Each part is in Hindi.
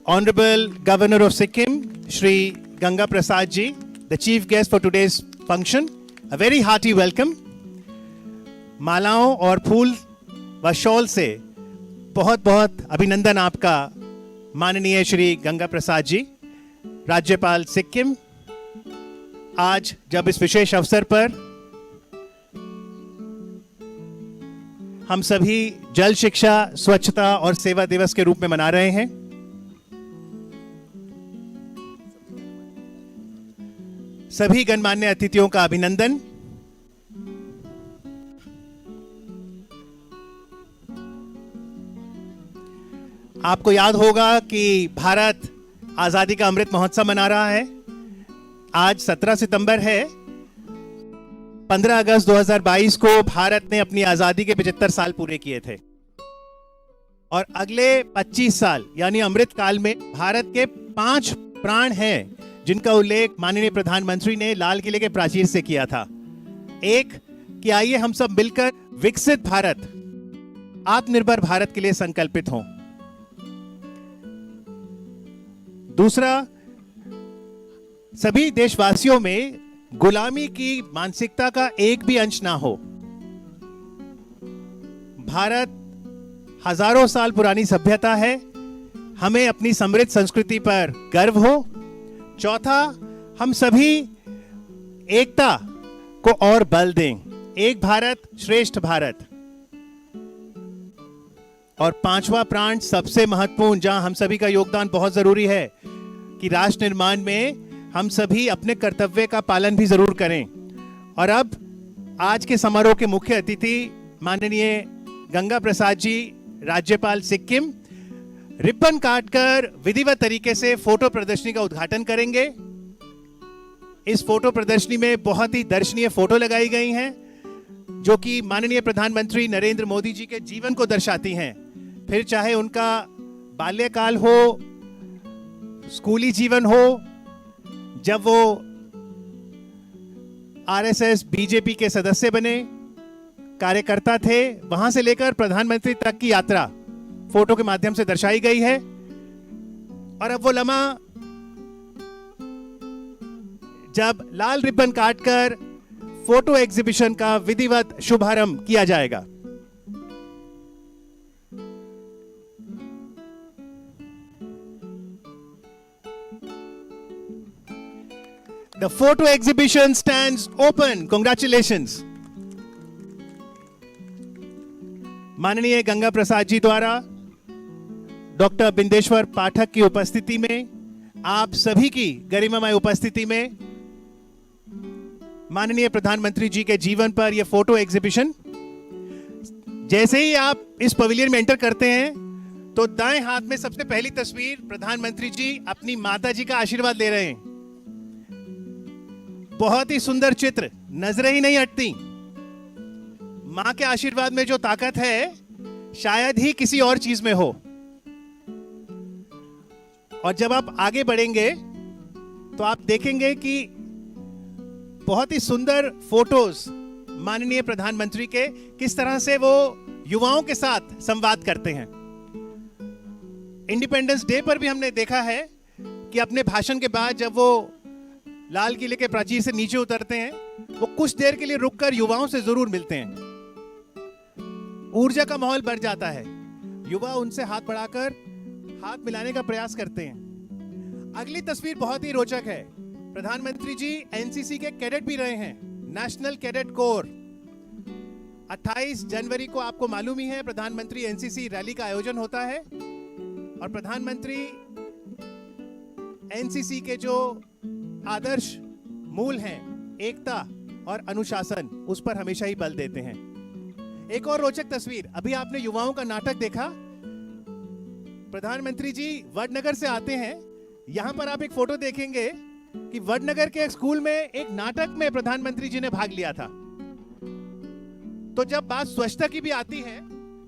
Honorable Governor of Sikkim, Shri Ganga Prasad ji, the chief guest for today's function. A very hearty welcome. मालाओं और फूल व शॉल से बहुत बहुत अभिनंदन आपका माननीय श्री गंगा प्रसाद जी, राज्यपाल सिक्किम। आज जब इस विशेष अवसर पर हम सभी जल शिक्षा, स्वच्छता और सेवा दिवस के रूप में मना रहे हैं, सभी गणमान्य अतिथियों का अभिनंदन। आपको याद होगा कि भारत आजादी का अमृत महोत्सव मना रहा है। आज 17 सितंबर है। 15 अगस्त 2022 को भारत ने अपनी आजादी के 75 साल पूरे किए थे और अगले 25 साल यानी अमृत काल में भारत के 5 प्राण हैं जिनका उल्लेख माननीय प्रधानमंत्री ने लाल किले के प्राचीर से किया था। एक, कि आइए हम सब मिलकर विकसित भारत, आत्मनिर्भर भारत के लिए संकल्पित हों। दूसरा, सभी देशवासियों में गुलामी की मानसिकता का एक भी अंश ना हो। भारत हजारों साल पुरानी सभ्यता है, हमें अपनी समृद्ध संस्कृति पर गर्व हो। चौथा, हम सभी एकता को और बल दें, एक भारत श्रेष्ठ भारत। और पांचवा प्राण, सबसे महत्वपूर्ण, जहां हम सभी का योगदान बहुत जरूरी है, कि राष्ट्र निर्माण में हम सभी अपने कर्तव्य का पालन भी जरूर करें। और अब आज के समारोह के मुख्य अतिथि माननीय गंगा प्रसाद जी, राज्यपाल सिक्किम, रिबन काटकर विधिवत तरीके से फोटो प्रदर्शनी का उद्घाटन करेंगे। इस फोटो प्रदर्शनी में बहुत ही दर्शनीय फोटो लगाई गई हैं जो कि माननीय प्रधानमंत्री नरेंद्र मोदी जी के जीवन को दर्शाती हैं। फिर चाहे उनका बाल्यकाल हो, स्कूली जीवन हो, जब वो आरएसएस बीजेपी के सदस्य बने, कार्यकर्ता थे, वहां से लेकर प्रधानमंत्री तक की यात्रा फोटो के माध्यम से दर्शाई गई है। और अब वो लम्हा जब लाल रिबन काटकर फोटो एग्जीबिशन का विधिवत शुभारंभ किया जाएगा। The photo exhibition stands open. Congratulations. माननीय गंगा प्रसाद जी द्वारा डॉक्टर बिंदेश्वर पाठक की उपस्थिति में, आप सभी की गरिमामय उपस्थिति में, माननीय प्रधानमंत्री जी के जीवन पर यह फोटो एग्जीबिशन। जैसे ही आप इस पवेलियन में एंटर करते हैं तो दाएं हाथ में सबसे पहली तस्वीर प्रधानमंत्री जी अपनी माता जी का आशीर्वाद ले रहे हैं। बहुत ही सुंदर चित्र, नजरें ही नहीं हटती। मां के आशीर्वाद में जो ताकत है शायद ही किसी और चीज में हो। और जब आप आगे बढ़ेंगे तो आप देखेंगे कि बहुत ही सुंदर फोटोज माननीय प्रधानमंत्री के, किस तरह से वो युवाओं के साथ संवाद करते हैं। इंडिपेंडेंस डे पर भी हमने देखा है कि अपने भाषण के बाद जब वो लाल किले के प्राचीर से नीचे उतरते हैं, वो कुछ देर के लिए रुककर युवाओं से जरूर मिलते हैं। ऊर्जा का माहौल बढ़ जाता है, युवा उनसे हाथ बढ़ाकर हाथ मिलाने का प्रयास करते हैं। अगली तस्वीर बहुत ही रोचक है। प्रधानमंत्री जी एनसीसी के कैडेट भी रहे हैं, नेशनल कैडेट कोर। 28 जनवरी को आपको मालूम ही है प्रधानमंत्री एनसीसी रैली का आयोजन होता है और प्रधानमंत्री एनसीसी के जो आदर्श मूल हैं, एकता और अनुशासन, उस पर हमेशा ही बल देते हैं। एक और रोचक तस्वीर, अभी आपने युवाओं का नाटक देखा। प्रधानमंत्री जी वडनगर से आते हैं। यहां पर आप एक फोटो देखेंगे कि वडनगर के एक स्कूल में एक नाटक में प्रधानमंत्री जी ने भाग लिया था। तो जब बात स्वच्छता की भी आती है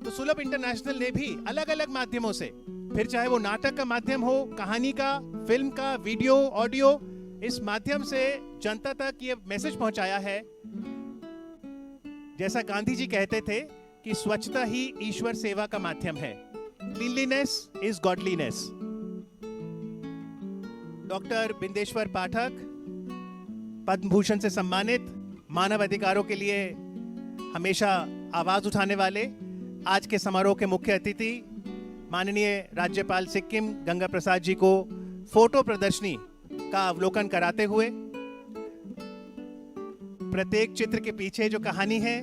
तो सुलभ इंटरनेशनल ने भी अलग अलग माध्यमों से, फिर चाहे वो नाटक का माध्यम हो, कहानी का, फिल्म का, वीडियो, ऑडियो, इस माध्यम से जनता तक ये मैसेज पहुंचाया है। जैसा गांधी जी कहते थे कि स्वच्छता ही ईश्वर सेवा का माध्यम है। Cleanliness is godliness. Doctor Bindeshwar Pathak, Padma Bhushan से सम्मानित, मानव अधिकारों के लिए हमेशा आवाज उठाने वाले, आज के समारोह के मुख्य अतिथि माननीय राज्यपाल सिक्किम गंगा प्रसाद जी को फोटो प्रदर्शनी का अवलोकन कराते हुए प्रत्येक चित्र के पीछे जो कहानी है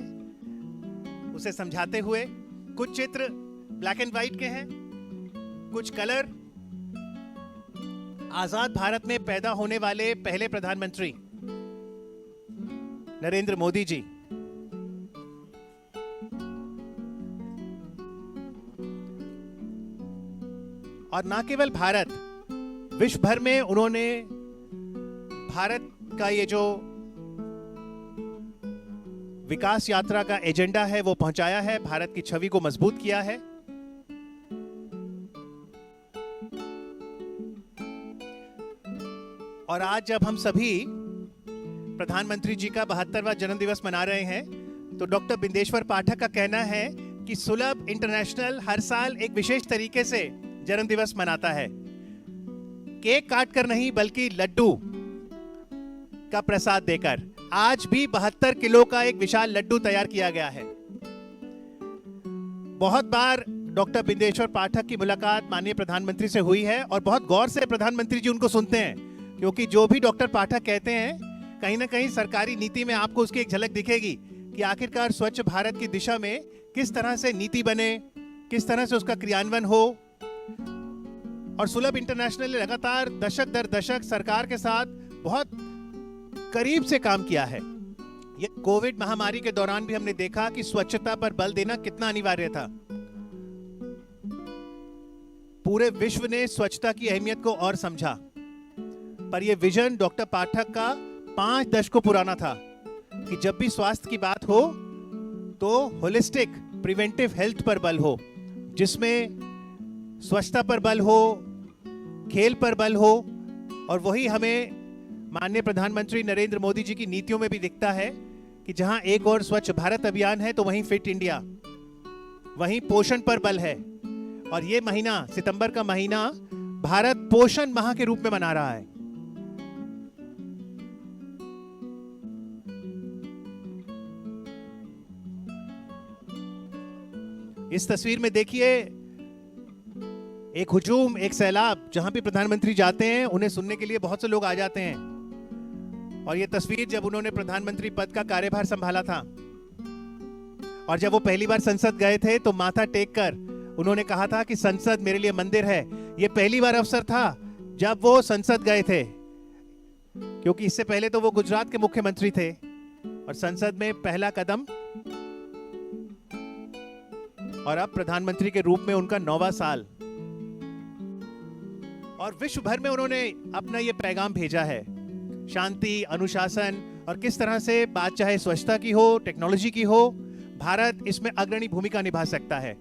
उसे समझाते हुए, कुछ चित्र ब्लैक एंड व्हाइट के हैं, कुछ कलर, आजाद भारत में पैदा होने वाले पहले प्रधानमंत्री नरेंद्र मोदी जी, और ना केवल भारत, विश्व भर में उन्होंने भारत का ये जो विकास यात्रा का एजेंडा है वो पहुंचाया है, भारत की छवि को मजबूत किया है। और आज जब हम सभी प्रधानमंत्री जी का 72वां जन्मदिवस मना रहे हैं, तो डॉक्टर बिंदेश्वर पाठक का कहना है कि सुलभ इंटरनेशनल हर साल एक विशेष तरीके से जन्मदिवस मनाता है, केक काट कर नहीं बल्कि लड्डू का प्रसाद देकर। आज भी 72 किलो का एक विशाल लड्डू तैयार किया गया है। बहुत बार डॉक्टर बिंदेश्वर पाठक की मुलाकात माननीय प्रधानमंत्री से हुई है और बहुत गौर से प्रधानमंत्री जी उनको सुनते हैं, क्योंकि जो भी डॉक्टर पाठक कहते हैं कहीं ना कहीं सरकारी नीति में आपको उसकी एक झलक दिखेगी कि आखिरकार स्वच्छ भारत की दिशा में किस तरह से नीति बने, किस तरह से उसका क्रियान्वयन हो। और सुलभ इंटरनेशनल ने लगातार दशक दर दशक सरकार के साथ बहुत करीब से काम किया है। ये कोविड महामारी के दौरान भी हमने देखा कि स्वच्छता पर बल देना कितना अनिवार्य था। पूरे विश्व ने स्वच्छता की अहमियत को और समझा, पर यह विजन डॉक्टर पाठक का 5 दशकों पुराना था कि जब भी स्वास्थ्य की बात हो तो होलिस्टिक प्रिवेंटिव हेल्थ पर बल हो, जिसमें स्वच्छता पर बल हो, खेल पर बल हो। और वही हमें माननीय प्रधानमंत्री नरेंद्र मोदी जी की नीतियों में भी दिखता है कि जहां एक और स्वच्छ भारत अभियान है तो वहीं फिट इंडिया, वहीं पोषण पर बल है। और ये महीना, सितंबर का महीना, भारत पोषण माह के रूप में मना रहा है। इस तस्वीर में देखिए एक हुजूम, एक सैलाब, जहां भी प्रधानमंत्री जाते हैं उन्हें सुनने के लिए बहुत से लोग आ जाते हैं। और यह तस्वीर जब उन्होंने प्रधानमंत्री पद का कार्यभार संभाला था और जब वो पहली बार संसद गए थे तो माथा टेक कर उन्होंने कहा था कि संसद मेरे लिए मंदिर है। यह पहली बार अवसर था जब वो संसद गए थे, क्योंकि इससे पहले तो वो गुजरात के मुख्यमंत्री थे। और संसद में पहला कदम, और अब प्रधानमंत्री के रूप में उनका 9वां साल। और विश्व भर में उन्होंने अपना ये पैगाम भेजा है, शांति, अनुशासन, और किस तरह से बात चाहे स्वच्छता की हो, टेक्नोलॉजी की हो, भारत इसमें अग्रणी भूमिका निभा सकता है।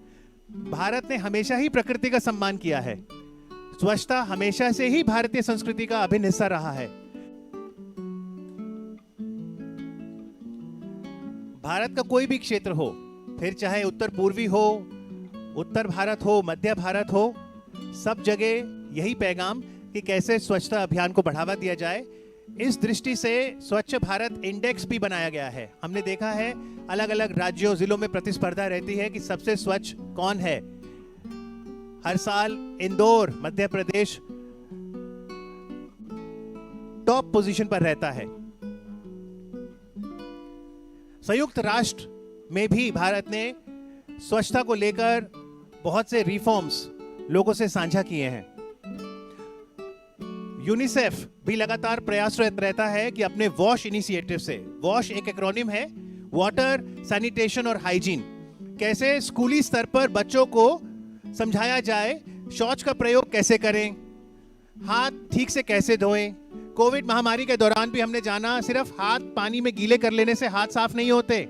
भारत ने हमेशा ही प्रकृति का सम्मान किया है। स्वच्छता हमेशा से ही भारतीय संस्कृति का अभिन्न हिस्सा रहा है। भारत का कोई भी क्षेत्र हो, फिर चाहे उत्तर पूर्वी हो, उत्तर भारत हो, मध्य भारत हो, सब जगह यही पैगाम कि कैसे स्वच्छता अभियान को बढ़ावा दिया जाए। इस दृष्टि से स्वच्छ भारत इंडेक्स भी बनाया गया है। हमने देखा है अलग अलग राज्यों, जिलों में प्रतिस्पर्धा रहती है कि सबसे स्वच्छ कौन है। हर साल इंदौर, मध्य प्रदेश टॉप पोजीशन पर रहता है। संयुक्त राष्ट्र में भी भारत ने स्वच्छता को लेकर बहुत से रिफॉर्म्स लोगों से साझा किए हैं। यूनिसेफ भी लगातार प्रयासरत रहता है कि अपने वॉश इनिशिएटिव से, वॉश एक एक्रोनिम है, वाटर, सैनिटेशन और हाइजीन, कैसे स्कूली स्तर पर बच्चों को समझाया जाए शौच का प्रयोग कैसे करें, हाथ ठीक से कैसे धोएं। कोविड महामारी के दौरान भी हमने जाना सिर्फ हाथ पानी में गीले कर लेने से हाथ साफ नहीं होते।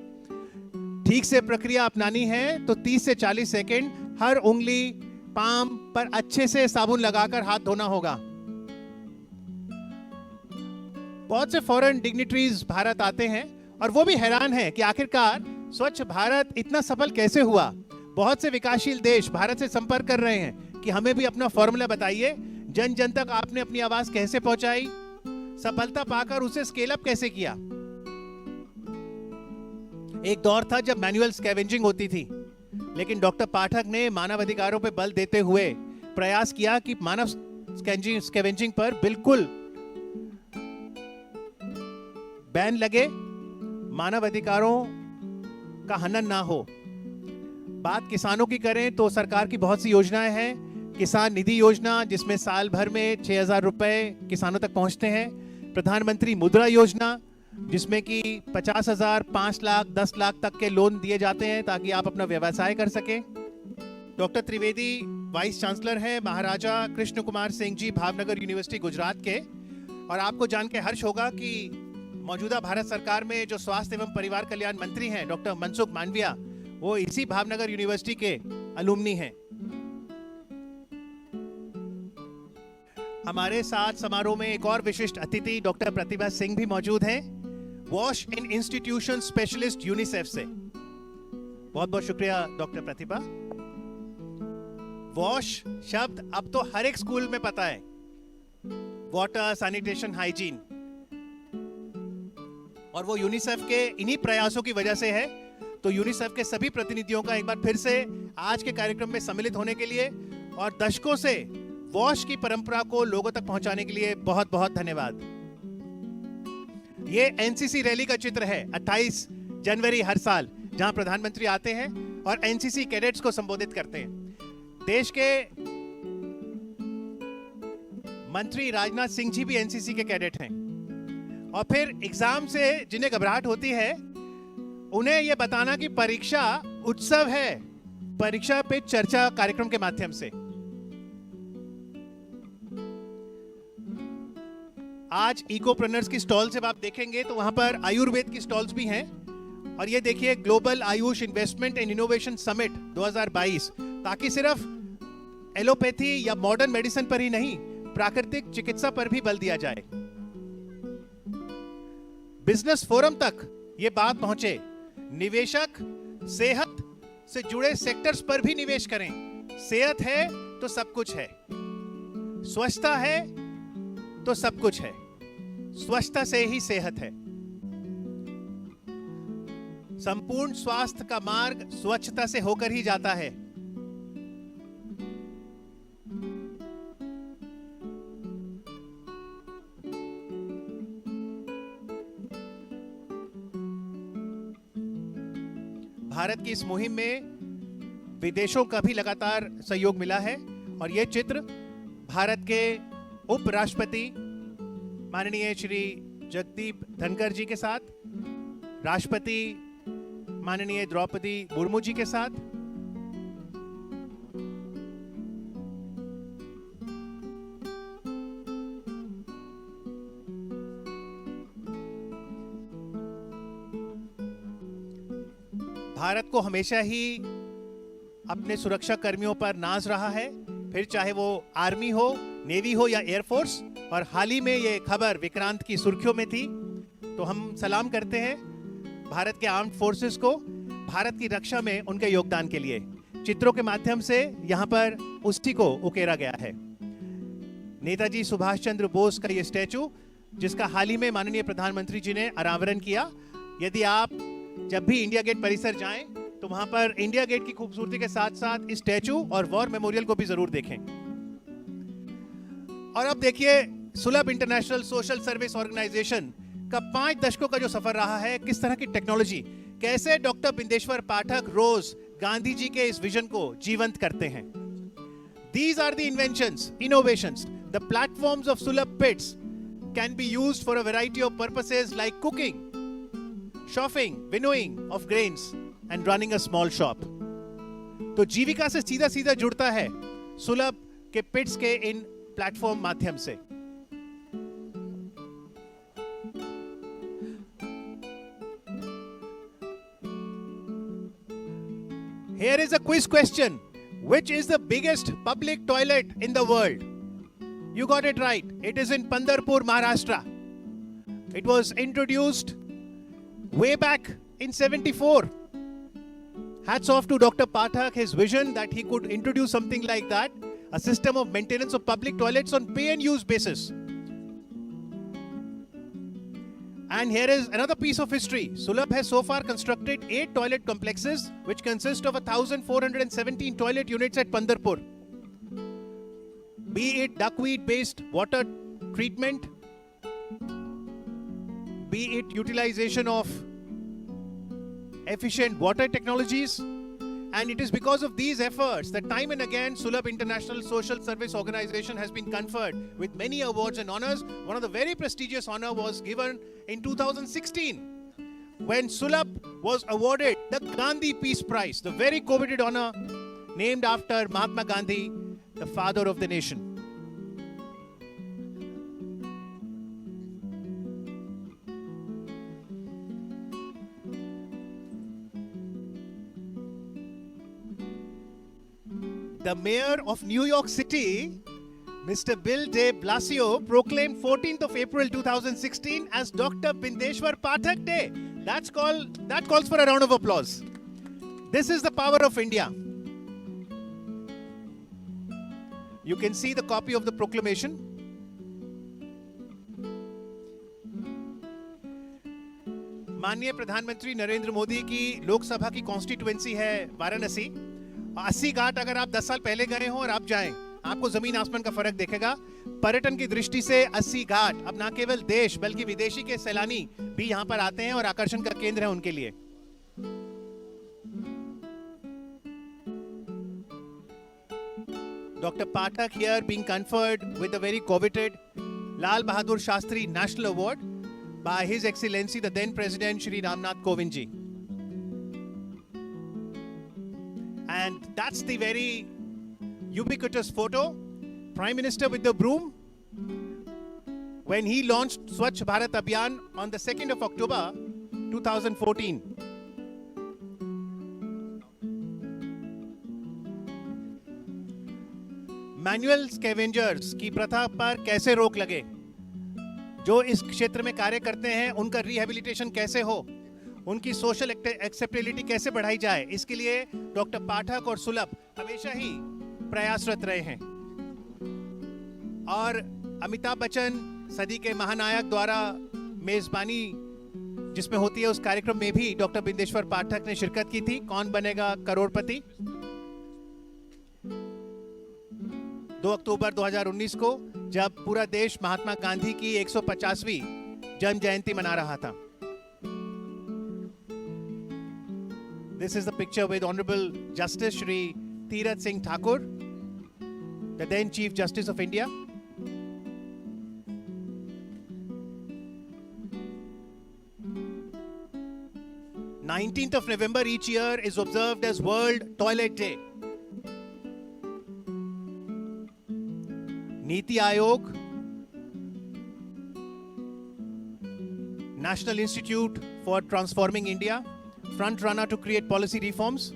ठीक से प्रक्रिया अपनानी है तो 30 से 40 सेकंड हर उंगली, पाम पर अच्छे से साबुन लगाकर हाथ धोना होगा। बहुत से फॉरेन डिग्निटरीज भारत आते हैं और वो भी हैरान हैं कि आखिरकार स्वच्छ भारत इतना सफल कैसे हुआ। बहुत से विकासशील देश भारत से संपर्क कर रहे हैं कि हमें भी अपना फॉर्मूला बताइए जन जन तक आपने अपनी आवाज कैसे पहुंचाई, सफलता पाकर उसे स्केल अप कैसे किया। एक दौर था जब मैनुअल स्कैवेंजिंग होती थी, लेकिन डॉक्टर पाठक ने मानव अधिकारों पर बल देते हुए प्रयास किया कि मानव स्कैवेंजिंग पर बिल्कुल बैन लगे, मानव अधिकारों का हनन ना हो। बात किसानों की करें तो सरकार की बहुत सी योजनाएं हैं। किसान निधि योजना, जिसमें साल भर में 6,000 रुपए किसानों तक पहुंचते हैं। प्रधानमंत्री मुद्रा योजना, जिसमें कि 50,000, 5 लाख, 10 लाख तक के लोन दिए जाते हैं ताकि आप अपना व्यवसाय कर सकें। डॉक्टर त्रिवेदी वाइस चांसलर हैं महाराजा कृष्ण कुमार सिंह जी भावनगर यूनिवर्सिटी गुजरात के। और आपको जान के हर्ष होगा कि मौजूदा भारत सरकार में जो स्वास्थ्य एवं परिवार कल्याण मंत्री हैं डॉक्टर मनसुख मांडविया, वो इसी भावनगर यूनिवर्सिटी के अलुमनी हैं। हमारे साथ समारोह में एक और विशिष्ट अतिथि डॉक्टर प्रतिभा सिंह भी मौजूद हैं, wash in institution specialist UNICEF से। बहुत बहुत शुक्रिया डॉक्टर प्रतिभा। वॉश शब्द अब तो हर एक स्कूल में पता है, वाटर, सैनिटेशन, हाइजीन, और वो यूनिसेफ के इन्हीं प्रयासों की वजह से है। तो यूनिसेफ के सभी प्रतिनिधियों का एक बार फिर से आज के कार्यक्रम में सम्मिलित होने के लिए और दशकों से वॉश की परंपरा को लोगों तक पहुंचाने के लिए बहुत बहुत धन्यवाद। ये एनसीसी रैली का चित्र है 28 जनवरी हर साल, जहां प्रधानमंत्री आते हैं और एनसीसी कैडेट्स को संबोधित करते हैं। देश के मंत्री राजनाथ सिंह जी भी एनसीसी के कैडेट हैं। और फिर एग्जाम से जिन्हें घबराहट होती है, उन्हें यह बताना कि परीक्षा उत्सव है, परीक्षा पे चर्चा कार्यक्रम के माध्यम से। आज इकोप्रेनर्स की स्टॉल जब आप देखेंगे तो वहां पर आयुर्वेद की स्टॉल्स भी हैं। और ये देखिए global Ayush investment and innovation summit 2022, ताकि सिर्फ एलोपैथी या मॉडर्न मेडिसिन पर ही नहीं, प्राकृतिक चिकित्सा पर भी बल दिया जाए। बिजनेस फोरम तक ये बात पहुंचे, निवेशक सेहत से जुड़े सेक्टर्स पर भी निवेश करें। सेहत है तो सब कुछ है, स्वच्छता है तो सब कुछ है, स्वच्छता से ही सेहत है। संपूर्ण स्वास्थ्य का मार्ग स्वच्छता से होकर ही जाता है। भारत की इस मुहिम में विदेशों का भी लगातार सहयोग मिला है। और यह चित्र भारत के उपराष्ट्रपति माननीय श्री जगदीप धनखड़ जी के साथ, राष्ट्रपति माननीय द्रौपदी मुर्मू जी के साथ, भारत को हमेशा ही अपने सुरक्षा कर्मियों पर नाज रहा है, फिर चाहे वो आर्मी हो, नेवी हो या एयरफोर्स। और हाल ही में ये खबर विक्रांत की सुर्खियों में थी। तो हम सलाम करते हैं भारत के आर्म्ड फोर्सेस को, भारत की रक्षा में उनके योगदान के लिए। चित्रों के माध्यम से यहाँ पर उसी को उकेरा गया है। नेताजी सुभाष चंद्र बोस का ये स्टैचू, जिसका हाल ही में माननीय प्रधानमंत्री जी ने अनावरण किया। यदि आप जब भी इंडिया गेट परिसर जाएं तो वहां पर इंडिया गेट की खूबसूरती के साथ साथ इस स्टैचू और वॉर मेमोरियल को भी जरूर देखें। और अब देखिए सुलभ इंटरनेशनल सोशल सर्विस ऑर्गेनाइजेशन का 5 दशकों का जो सफर रहा है, किस तरह की टेक्नोलॉजी, कैसे डॉक्टर बिंदेश्वर पाठक रोज गांधी जी के इस विजन को जीवंत करते हैं। These are the inventions, innovations. The platforms of Sulabh pits can be used for a variety of purposes like cooking, shopping, winnowing of grains and running a small shop. तो जीविका से सीधा सीधा जुड़ता है सुलभ के पिट्स के इन प्लेटफॉर्म माध्यम से। Here is a quiz question. Which is the biggest public toilet in the world? You got it right. It is in Pandharpur, Maharashtra. It was introduced way back in 74. Hats off to Dr. Pathak, his vision that he could introduce something like that. a system of maintenance of public toilets on pay and use basis. And here is another piece of history. Sulabh has so far constructed 8 toilet complexes, which consist of 1,417 toilet units at Pandarpur. Be it duckweed-based water treatment, be it utilization of efficient water technologies. And it is because of these efforts that time and again Sulabh International Social Service Organization has been conferred with many awards and honors. One of the very prestigious honor was given in 2016 when Sulabh was awarded the Gandhi Peace Prize, the very coveted honor named after Mahatma Gandhi, the father of the nation. The mayor of New York City, Mr. Bill de Blasio, proclaimed 14th of April 2016 as Dr. Bindeshwar Pathak Day. That calls for a round of applause. This is the power of India. You can see the copy of the proclamation. माननीय प्रधानमंत्री नरेंद्र मोदी की लोकसभा की कॉन्स्टिट्यूएंसी है वाराणसी। 80 घाट अगर आप 10 साल पहले गए हो और आप जाएं, आपको जमीन आसमान का फर्क दिखेगा। पर्यटन की दृष्टि से 80 घाट अब न केवल देश बल्कि विदेशी के सैलानी भी यहां पर आते हैं और आकर्षण का केंद्र है उनके लिए। Dr. Pathak here being conferred with the very coveted Lal Bahadur Shastri National Award by His Excellency the then President Shri Ramnath Kovind ji. And that's the very ubiquitous photo. Prime Minister with the broom when he launched Swachh Bharat Abhiyan on the 2nd of October 2014. Manual scavengers की प्रथा पर कैसे रोक लगे, जो इस क्षेत्र में कार्य करते हैं उनका रिहेबिलिटेशन कैसे हो, उनकी सोशल एक्सेप्टेबिलिटी कैसे बढ़ाई जाए, इसके लिए डॉक्टर पाठक और सुलभ हमेशा ही प्रयासरत रहे हैं। और अमिताभ बच्चन सदी के महानायक द्वारा मेजबानी जिसमें होती है, उस कार्यक्रम में भी डॉक्टर बिंदेश्वर पाठक ने शिरकत की थी। कौन बनेगा करोड़पति, 2 अक्टूबर 2019 को, जब पूरा देश महात्मा गांधी की 150वीं जन्म जयंती मना रहा था। This is the picture with Honorable Justice Shri Tirath Singh Thakur, the then Chief Justice of India. November 19th each year is observed as World Toilet Day. Niti Aayog, National Institute for Transforming India, front runner to create policy reforms,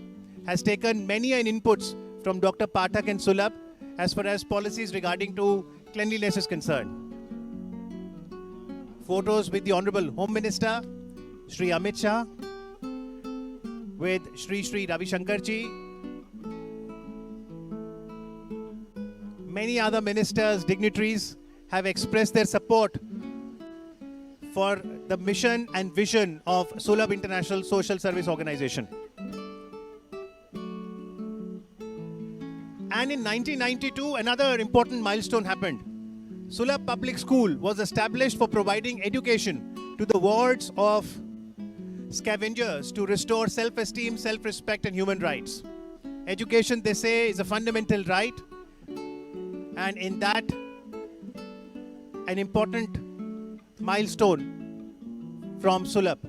has taken many inputs from Dr. Pathak and Sulabh as far as policies regarding to cleanliness is concerned. Photos with the Honorable Home Minister, Shri Amit Shah, with Shri Ravi Shankar ji, many other ministers, dignitaries have expressed their support for the mission and vision of Sulabh International Social Service Organization. And in 1992, another important milestone happened. Sulabh Public School was established for providing education to the wards of scavengers to restore self-esteem, self-respect and human rights. Education, they say, is a fundamental right. And in that, an important milestone from Sulabh.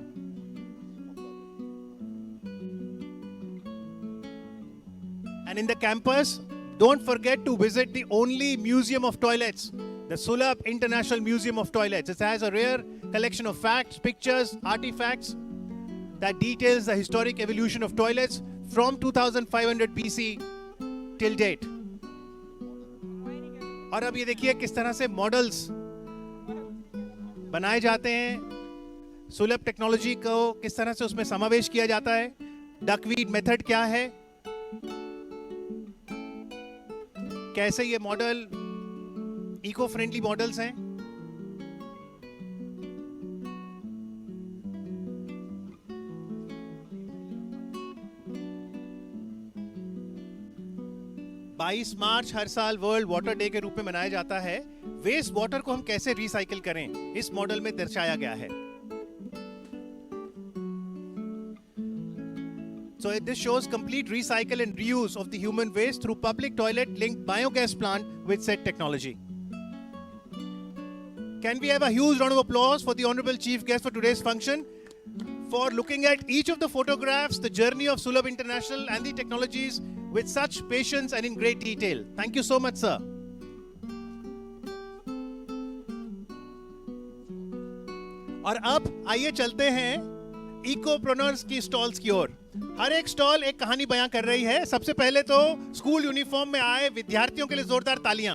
And in the campus, don't forget to visit the only museum of toilets, the Sulabh International Museum of Toilets. It has a rare collection of facts, pictures, artifacts that details the historic evolution of toilets from 2500 BC till date. और अब ये देखिए किस तरह से मॉडल्स बनाए जाते हैं, सुलभ टेक्नोलॉजी को किस तरह से उसमें समावेश किया जाता है, डकवीड मेथड क्या है, कैसे ये मॉडल इको फ्रेंडली मॉडल्स हैं। बाईस मार्च हर साल वर्ल्ड वाटर डे के रूप में मनाया जाता है। वेस्ट वाटर को हम कैसे रिसाइकिल करें, इस मॉडल में दर्शाया गया है। So this shows complete recycle and reuse of the human waste through public toilet linked biogas plant with said technology. Can we have a huge round of applause for the honorable chief guest for today's function for looking at each of the photographs, the journey of Sulabh International and the technologies with such patience and in great detail. Thank you so much, sir. और अब आइए चलते हैं इकोप्रोनर्स की स्टॉल्स की ओर। हर एक स्टॉल एक कहानी बयां कर रही है। सबसे पहले तो स्कूल यूनिफॉर्म में आए विद्यार्थियों के लिए जोरदार तालियां।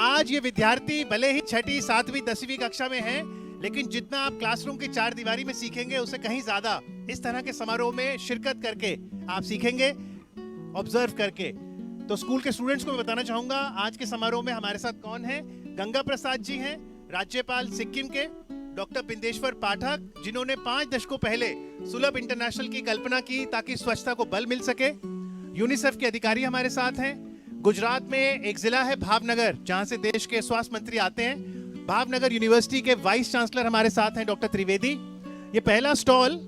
आज ये विद्यार्थी भले ही 6ठी, 7वीं, 10वीं कक्षा में हैं, लेकिन जितना आप क्लासरूम की चार दीवारी में सीखेंगे उससे कहीं ज्यादा इस तरह के समारोह में शिरकत करके आप सीखेंगे, ऑब्जर्व करके। तो स्कूल के स्टूडेंट्स को मैं बताना चाहूंगा आज के समारोह में हमारे साथ कौन है। गंगा प्रसाद जी हैं, राज्यपाल सिक्किम के। डॉक्टर बिंदेश्वर पाठक, जिन्होंने 5 दशकों पहले सुलभ इंटरनेशनल की कल्पना की ताकि स्वच्छता को बल मिल सके। यूनिसेफ के अधिकारी हमारे साथ हैं। गुजरात में एक जिला है भावनगर, जहां से देश के स्वास्थ्य मंत्री आते हैं। भावनगर यूनिवर्सिटी के वाइस चांसलर हमारे साथ हैं डॉक्टर त्रिवेदी। ये पहला स्टॉल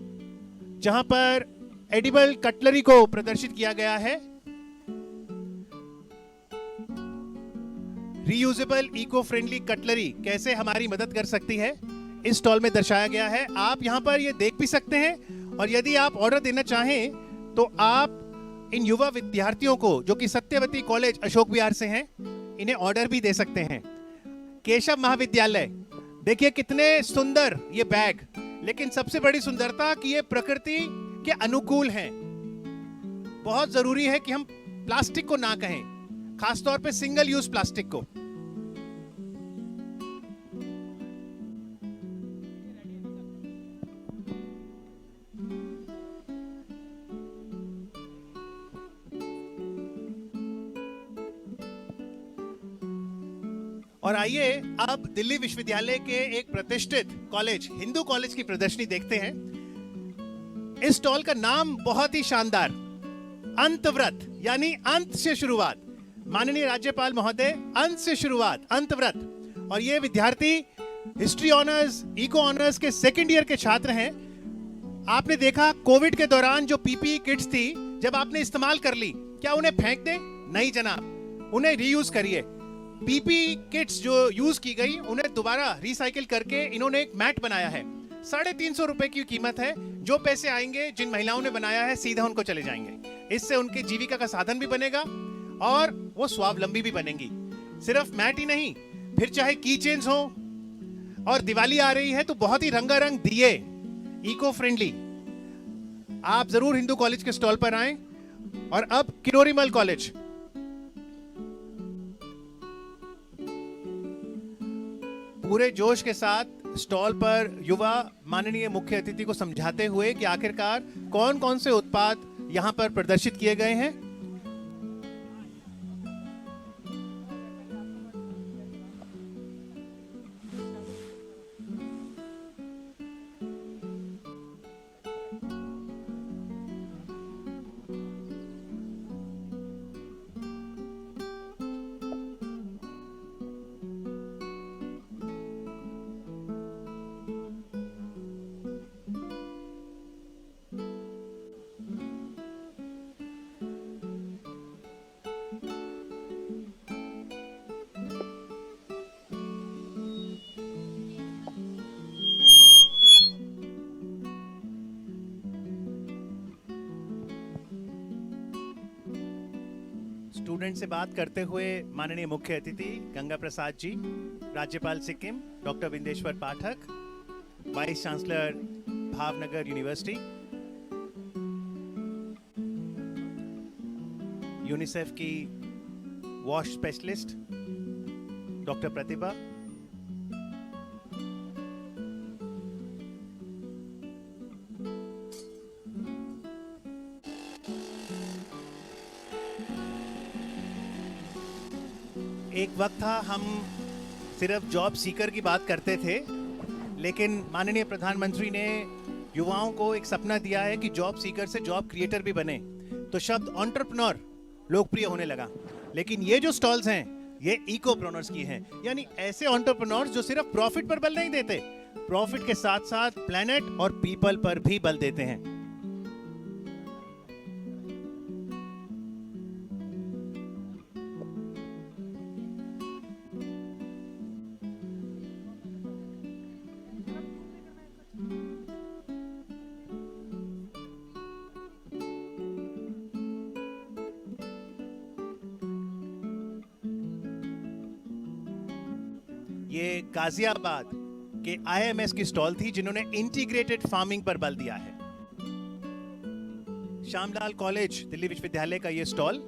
जहां पर एडिबल कटलरी को प्रदर्शित किया गया है। रीयूजेबल इको फ्रेंडली कटलरी कैसे हमारी मदद कर सकती है, इस स्टॉल में दर्शाया गया है। आप यहां पर ये देख भी सकते हैं, और यदि आप ऑर्डर देना चाहें तो आप इन युवा विद्यार्थियों को, जो कि सत्यवती कॉलेज अशोक विहार से हैं, इन्हें ऑर्डर भी दे सकते हैं। केशव महाविद्यालय, देखिए कितने सुंदर ये बैग, लेकिन सबसे बड़ी सुंदरता कि ये प्रकृति के अनुकूल हैं। बहुत जरूरी है कि हम प्लास्टिक को ना कहें, खासतौर पे सिंगल यूज प्लास्टिक को। और आइए अब दिल्ली विश्वविद्यालय के एक प्रतिष्ठित कॉलेज, हिंदू कॉलेज की प्रदर्शनी देखते हैं। इस स्टॉल का नाम बहुत ही शानदार, अंतव्रत, यानी अंत से शुरुआत। माननीय राज्यपाल महोदय, अंत से शुरुआत, अंतव्रत। और ये विद्यार्थी हिस्ट्री ऑनर्स, इको ऑनर्स के सेकेंड ईयर के छात्र हैं। आपने देखा कोविड के दौरान जो पीपीई किट्स थी, जब आपने इस्तेमाल कर ली, क्या उन्हें फेंक दें? नहीं जनाब, उन्हें रीयूज करिए। पीपीई किट्स जो यूज की गई, उन्हें दोबारा रिसाइकिल करके इन्होंने एक मैट बनाया है। 350 रुपए की कीमत है। जो पैसे आएंगे जिन महिलाओं ने बनाया है, सीधा उनको चले जाएंगे। इससे उनके जीविका का साधन भी बनेगा और वो स्वावलंबी भी बनेंगी। सिर्फ मैट ही नहीं, फिर चाहे की चेन्स हो, और दिवाली आ रही है तो बहुत ही रंगारंग दिए, इको फ्रेंडली। आप जरूर हिंदू कॉलेज के स्टॉल पर आएं। और अब किरोरीमल कॉलेज, पूरे जोश के साथ स्टॉल पर युवा माननीय मुख्य अतिथि को समझाते हुए कि आखिरकार कौन कौन से उत्पाद यहां पर प्रदर्शित किए गए हैं। स्टूडेंट से बात करते हुए माननीय मुख्य अतिथि गंगा प्रसाद जी, राज्यपाल Sikkim doctor Bindeshwar Pathak, vice chancellor Bhavnagar university, UNICEF की वॉश स्पेशलिस्ट डॉक्टर प्रतिभा, एक वक्त था हम सिर्फ जॉब सीकर की बात करते थे, लेकिन माननीय प्रधानमंत्री ने युवाओं को एक सपना दिया है कि जॉब सीकर से जॉब क्रिएटर भी बने, तो शब्द एंटरप्रेन्योर लोकप्रिय होने लगा। लेकिन ये जो स्टॉल्स हैं ये इकोप्रेन्योर्स की हैं, यानी ऐसे एंटरप्रेन्योर्स जो सिर्फ प्रॉफिट पर बल नहीं देते, प्रॉफिट के साथ साथ प्लेनेट और पीपल पर भी बल देते हैं। ये गाजियाबाद के आईएमएस की स्टॉल थी जिन्होंने इंटीग्रेटेड फार्मिंग पर बल दिया है। श्यामलाल कॉलेज दिल्ली विश्वविद्यालय का ये स्टॉल।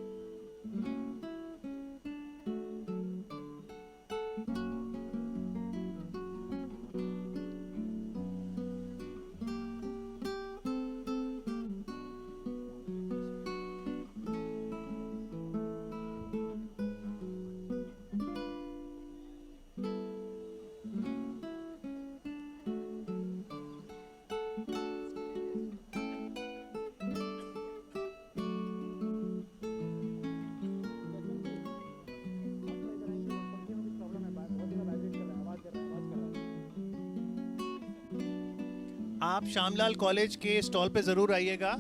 आप श्यामलाल कॉलेज के स्टॉल पे जरूर आइएगा।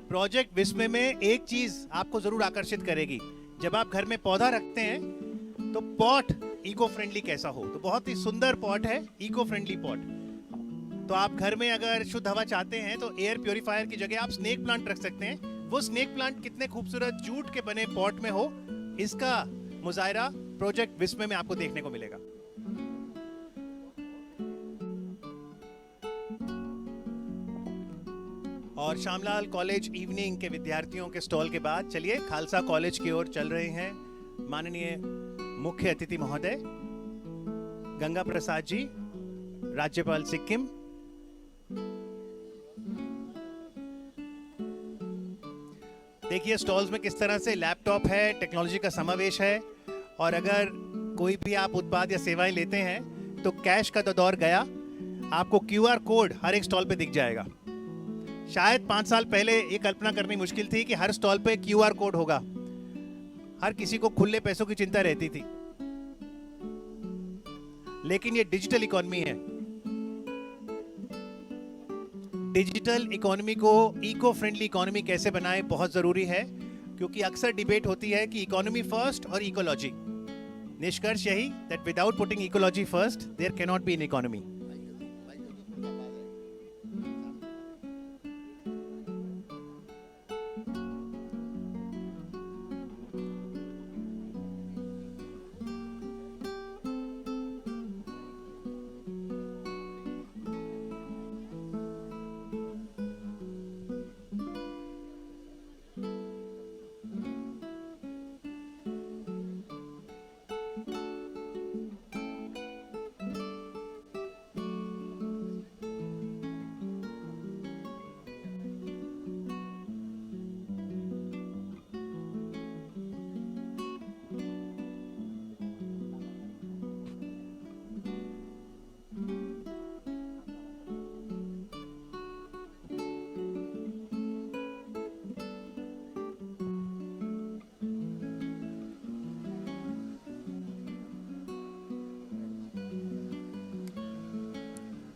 प्रोजेक्ट विस्मय में एक चीज आपको जरूर आकर्षित करेगी, जब आप घर में पौधा रखते हैं तो पॉट इको फ्रेंडली कैसा हो। तो बहुत ही सुंदर पॉट है, इको फ्रेंडली पॉट। तो आप घर में अगर शुद्ध हवा चाहते हैं तो एयर प्योरीफायर की जगह आप स्नेक प्लांट रख सकते हैं। वो स्नेक प्लांट कितने खूबसूरत जूट के बने पॉट में हो, इसका मुजाहिरा प्रोजेक्ट विस्मय में आपको देखने को मिलेगा। और श्यामलाल कॉलेज इवनिंग के विद्यार्थियों के स्टॉल के बाद चलिए खालसा कॉलेज की ओर चल रहे हैं। माननीय मुख्य अतिथि महोदय गंगा प्रसाद जी, राज्यपाल सिक्किम। देखिए स्टॉल्स में किस तरह से लैपटॉप है, टेक्नोलॉजी का समावेश है। और अगर कोई भी आप उत्पाद या सेवाएं लेते हैं तो कैश का तो दौर गया, आपको क्यूआर कोड हर एक स्टॉल पे दिख जाएगा। शायद 5 साल पहले ये कल्पना करनी मुश्किल थी कि हर स्टॉल पे क्यूआर कोड होगा। हर किसी को खुले पैसों की चिंता रहती थी, लेकिन ये डिजिटल इकोनॉमी है। डिजिटल इकोनॉमी को इको फ्रेंडली इकोनॉमी कैसे बनाए बहुत जरूरी है, क्योंकि अक्सर डिबेट होती है कि इकोनॉमी फर्स्ट और इकोलॉजी। निष्कर्ष यही that without putting ecology first there can not be an economy.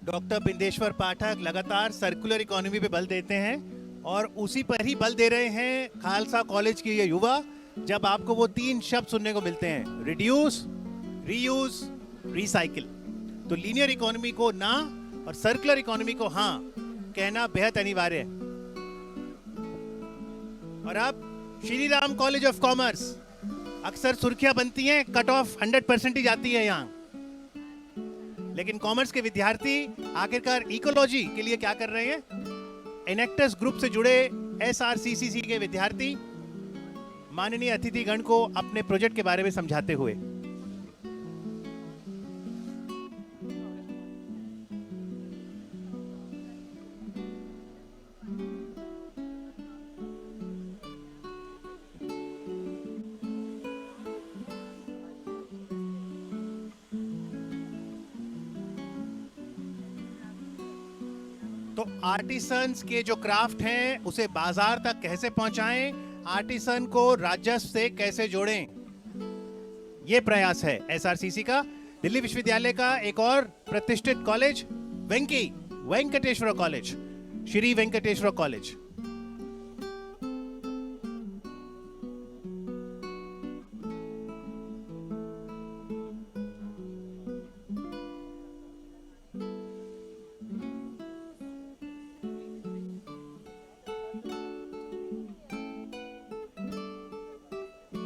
Doctor Bindeshwar Pathak लगातार सर्कुलर इकोनॉमी पे बल देते हैं और उसी पर ही बल दे रहे हैं खालसा कॉलेज के ये युवा। जब आपको वो 3 शब्द सुनने को मिलते हैं, रिड्यूस, रीयूज, रिसाइकिल, तो लीनियर इकोनॉमी को ना और सर्कुलर इकोनॉमी को हाँ कहना बेहद अनिवार्य है। और अब Shri Ram college of commerce, अक्सर सुर्खियां बनती हैं, कट ऑफ 100% ही जाती है यहाँ, लेकिन कॉमर्स के विद्यार्थी आखिरकार इकोलॉजी के लिए क्या कर रहे हैं। एनेक्टस ग्रुप से जुड़े एसआरसीसीसी के विद्यार्थी माननीय अतिथिगण को अपने प्रोजेक्ट के बारे में समझाते हुए। तो आर्टिसंस के जो क्राफ्ट हैं उसे बाजार तक कैसे पहुंचाएं, आर्टिसन को राजस्व से कैसे जोड़ें, ये प्रयास है एसआरसीसी का। दिल्ली विश्वविद्यालय का एक और प्रतिष्ठित college Venkateswara college, Shri Venkateswara college.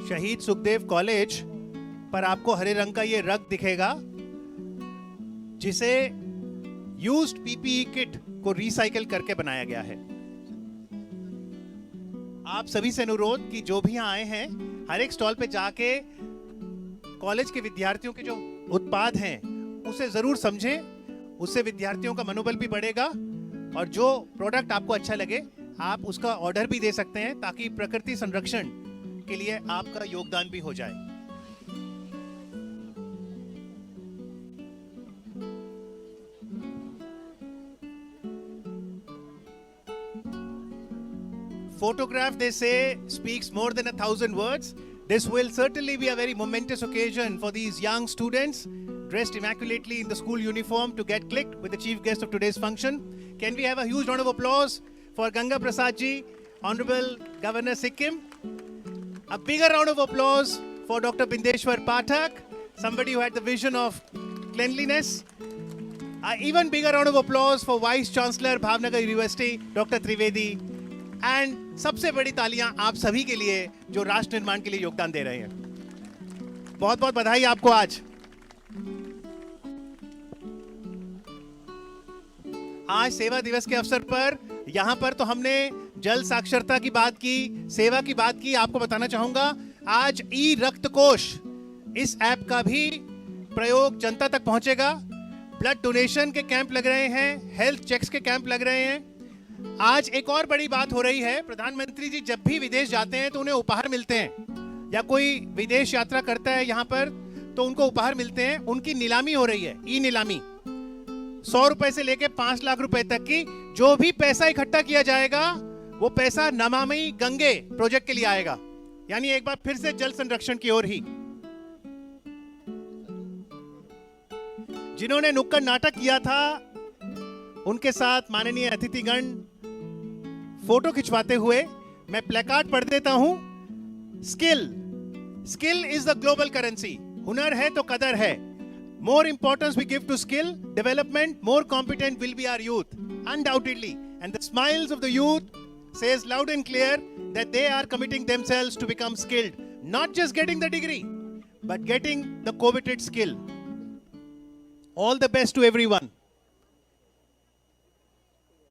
Shaheed Sukhdev college पर आपको हरे रंग का ये रग दिखेगा, जिसे यूज्ड पीपीई किट को रिसाइकल करके बनाया गया है। आप सभी से अनुरोध कि जो भी यहां आए हैं, हर एक स्टॉल पे जाके कॉलेज के विद्यार्थियों के जो उत्पाद हैं उसे जरूर समझें। उससे विद्यार्थियों का मनोबल भी बढ़ेगा और जो प्रोडक्ट आपको अच्छा लगे आप उसका ऑर्डर भी दे सकते हैं, ताकि प्रकृति संरक्षण के लिए आपका योगदान भी हो जाए। Photograph, they say, speaks more than 1,000 words. This will certainly be a very momentous occasion for these young students dressed immaculately in the school uniform to get clicked with the chief guest of today's function. Can we have a huge round of applause for Ganga Prasad ji, Honorable Governor Sikkim? A bigger round of applause for Dr. Bindeshwar Pathak, somebody who had the vision of cleanliness. An even bigger round of applause for Vice Chancellor Bhavnagar University, Dr. Trivedi. And सबसे बड़ी तालियां आप सभी के लिए जो राष्ट्र निर्माण के लिए योगदान दे रहे हैं। बहुत बहुत बधाई आपको। आज सेवा दिवस के अवसर पर यहां पर तो हमने जल साक्षरता की बात की, सेवा की बात की। आपको बताना चाहूंगा आज ई रक्त कोष, इस ऐप का भी प्रयोग जनता तक पहुंचेगा। ब्लड डोनेशन के कैंप लग रहे हैं, हेल्थ चेक्स के कैंप लग रहे हैं। आज एक और बड़ी बात हो रही है, प्रधानमंत्री जी जब भी विदेश जाते हैं तो उन्हें उपहार मिलते हैं, या कोई विदेश यात्रा करता है यहाँ पर तो उनको उपहार मिलते हैं। उनकी नीलामी हो रही है, ई नीलामी। 100 रुपए से लेके 5 लाख रुपए तक की जो भी पैसा इकट्ठा किया जाएगा वो पैसा नमामि गंगे प्रोजेक्ट के लिए आएगा, यानी एक बार फिर से जल संरक्षण की ओर ही। जिन्होंने नुक्कड़ नाटक किया था उनके साथ माननीय अतिथिगण फोटो खिंचवाते हुए मैं प्लेकार्ड पढ़ देता हूं। Skill is the global currency. हुनर है तो कदर है। More importance we give to skill development, more competent will be our youth, undoubtedly. And the smiles of the youth says loud and clear that they are committing themselves to become skilled, not just getting the degree, but getting the coveted skill. All the best to everyone.